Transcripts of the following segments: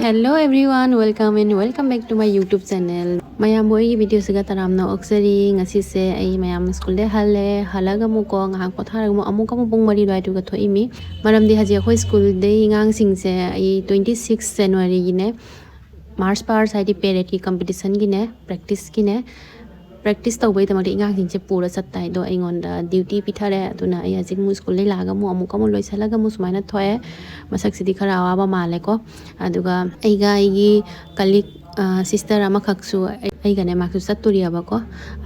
Hello everyone, welcome and welcome back to my YouTube channel. Mayam boy video siga taramna oxari ngasi se ai mayam school de halle halaga mu ko ngahak potharaga mu amuka mu pung mari dai tu ga thoimi maram di haji khoi school de ngang sing se ai 26 January gi ne Marchpast hai di parade ki competition gi ne practice gi ne practice tau bai tamari ngang sing che pura sattai do ai ngon da duty pithare aduna ai haji mu school le laga mu amuka mu loisalaga mu sumaina thoe masak sidi khara awa male ko aduga aiga aigi colleague sister ama khaksu aiga ne maksu saturi aba ko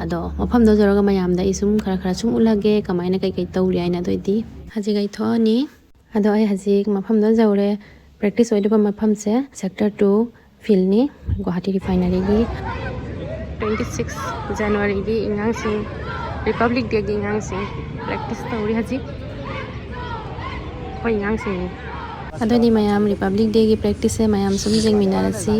ado mafam do joroga mayam da isum khara sum ulage kamaina kai kai tawri aina doidi haji gai thoni ado ai haji mafam do jore practice oido mafam se sector 2 field ni Guwahati Refinery gi 26 January gi ingang sing Republic Day gi ingang sing practice tawri haji khoi ingang sing adoni mayam Republic Day ki practice se mayam sum jeng minarasi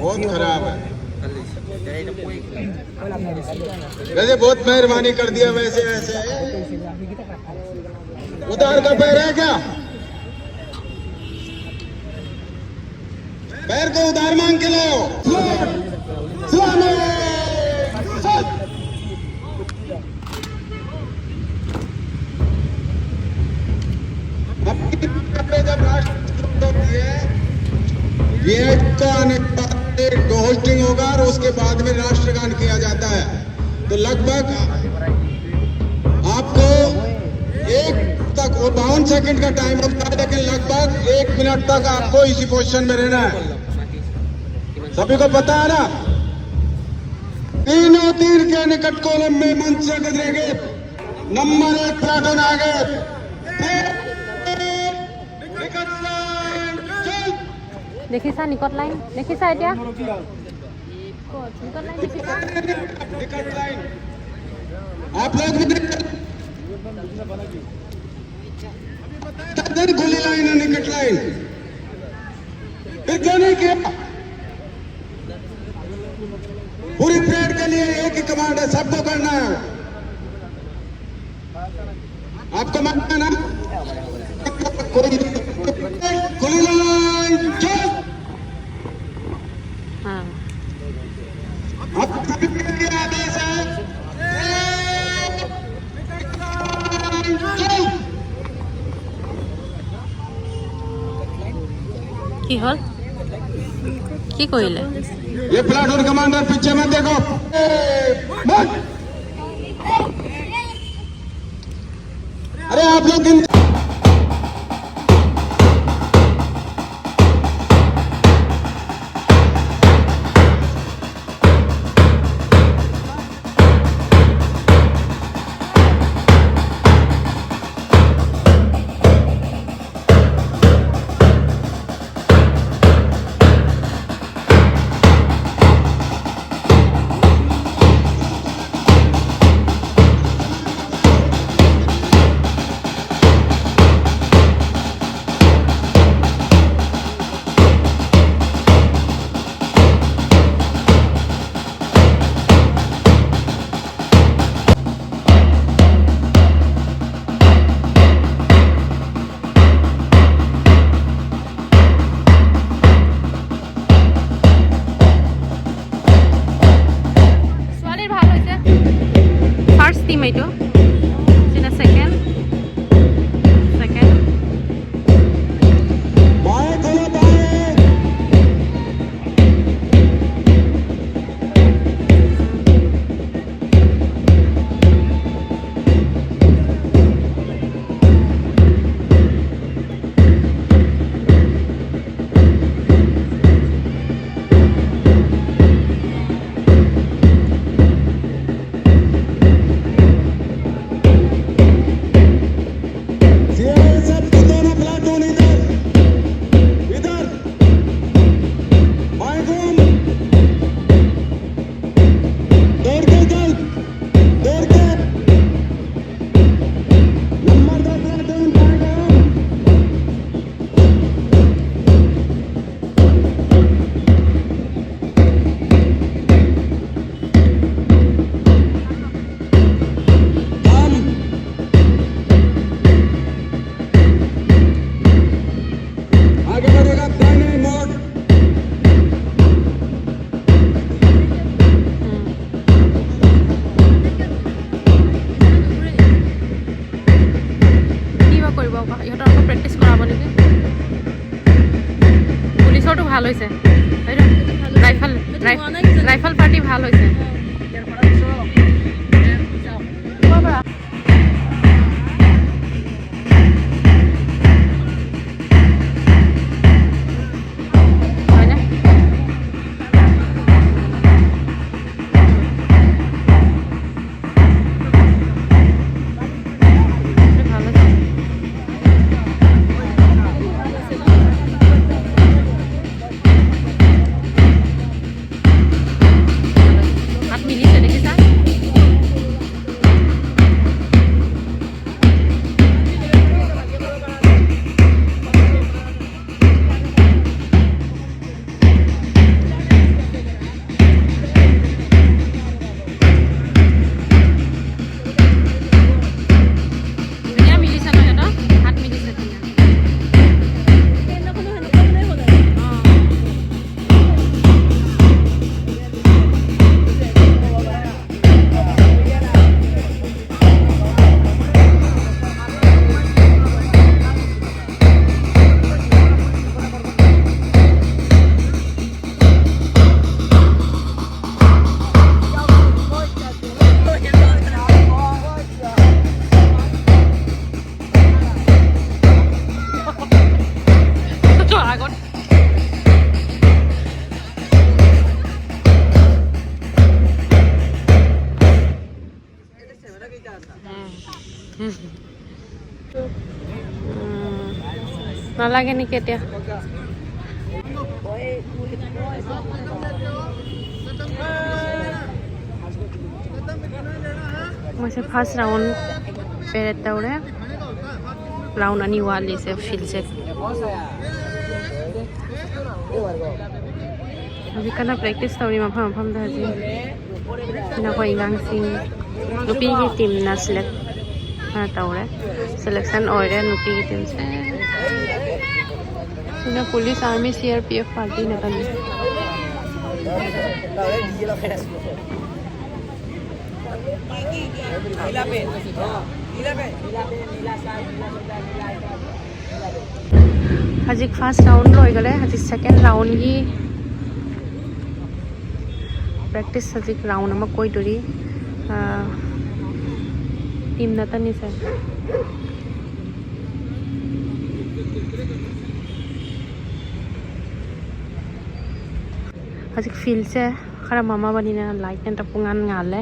बहुत खराब है वैसे बहुत मेहरबानी कर दिया वैसे ऐसे उधार का पैर है क्या पैर को उधार मांग के लाओ जब राष्ट्र ये होस्टिंग होगा और उसके बाद में राष्ट्रगान किया जाता है तो लगभग आपको 52 सेकंड का टाइम होता है लेकिन लगभग 1 मिनट तक आपको इसी पोजीशन में रहना है सभी को पता है ना तीनों तीर के निकट कॉलम में मंच से गुजरेंगे नंबर 1 प्लाटून आगे देखी सा निकट लाइन देखी सा এতিয়া निकट लाइन देखी सा निकट लाइन आप लोग भी खुली लाइन है निकट लाइन फिर क्यों नहीं किया पूरी परेड के लिए एक ही कमांड है सबको करना है आपको मानना है ना खुली लाइन चल हां अब सभी के आदेश है কি হল কি কইলে ये प्लाटून कमांडर पीछे मत देखो अरे आप लोग হৈছে ৰাইফল পাৰ্টি ভাল হৈছে নালাগে নেকি এতিয়া मुझे फर्स्ट राउंड पेरेट तौरे राउंड अनि वाली से फील से अभी कना प्रैक्टिस तौरी मफम दा जी ना कोई गांग सिंग नुपी की टीम ना सिलेक्ट तौरे सिलेक्शन ओरे नुपी की टीम से ना पुलिस आर्मी सीआरपीएफ पार्टी ना तनी আজি ফার্স্ট রাউন্ড হয়ে গেলে আজি সেকেন্ড রাউন্ড की प्रैक्टिस আজি राउंड में कोई दूरी टीम ना तनी से आज फील्ड से खरा मामा बनी ना लाइट ने तपुंगान ngaले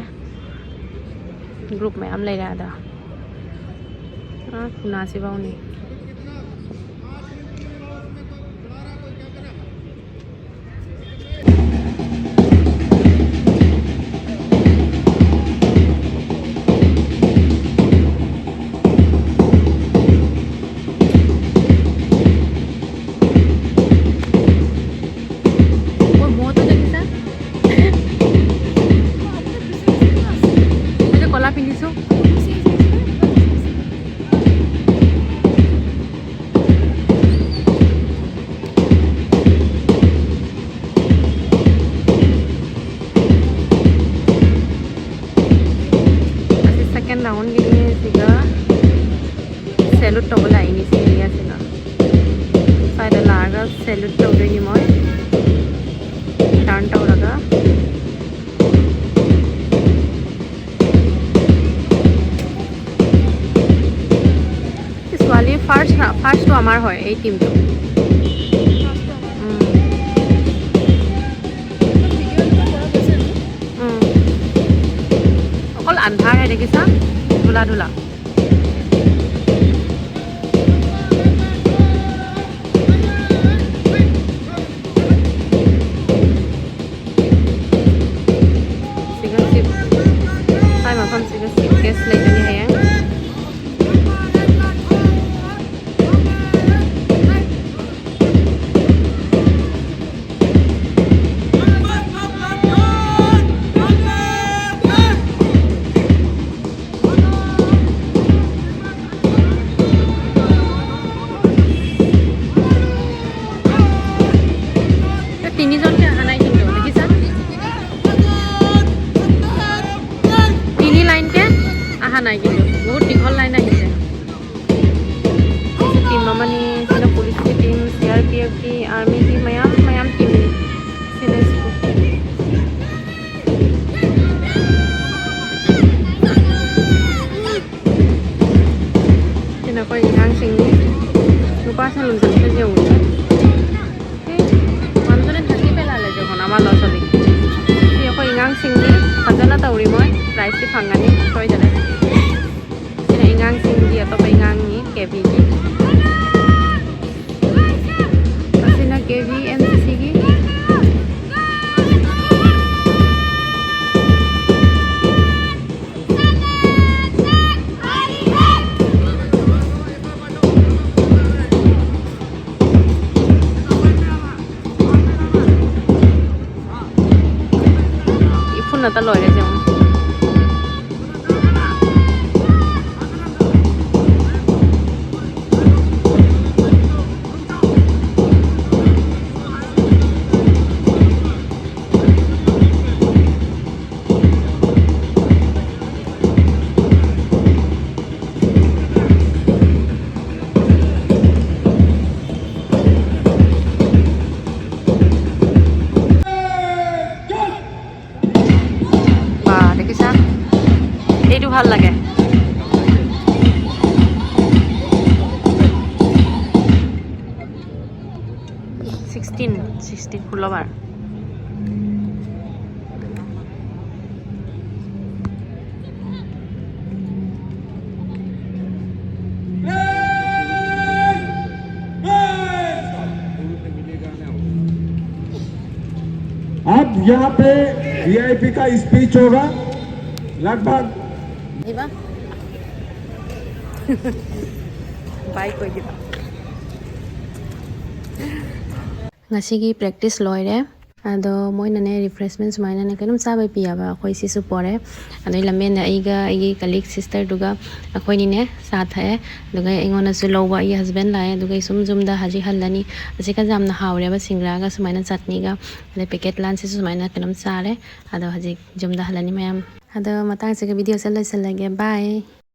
ग्रुप में हम ले रहा था कुना से बाउनी राउंड के लिए सिगा सैल्यूट तो बोला इनी से लिया सिगा साइड लागा सैल्यूट तो देनी मोय टर्न तो लगा इस वाली फर्स्ट तो हमार है ये टीम तो अंधा है देखिए सा धुला धुला केस ले जानी है নাই কিন্তু বহুত দীঘল লাইন আহিছে टीम मानी पुलिस की टीम सीआरपीएफ की आर्मी की मयाम टीम पार्सेंट लुम चलते जे उठे मानसुने थांकी पेला ले जो होना मालो चली ये कोई इंगांग सिंगी फजना तौरी मोय प्राइस ती फांगानी सोई जले सिना इंगांग सिंगी अतो पे इंगांग ni केवी की सिना केवी एमसीसी की nó ta lòi ra xem ভাল লাগে 16 ষোল্লবাৰ अब यहाँ पे वीआईपी का स्पीच होगा लगभग बाय कोई दिबा ngasigi practice loire ado moinane refreshments mainane kanum sabai piyaba khoi sisu pore ado lamen aiga agi colleague sister duga akhoi ni ne sath hai duga engona su lowa ai husband lae duga sum zum da haji halani asika jamna haure ba singra ga sumaina chutney ga ade packet lunch su sumaina kanum sare ado haji jum da halani mayam ado matang se video sel lage bye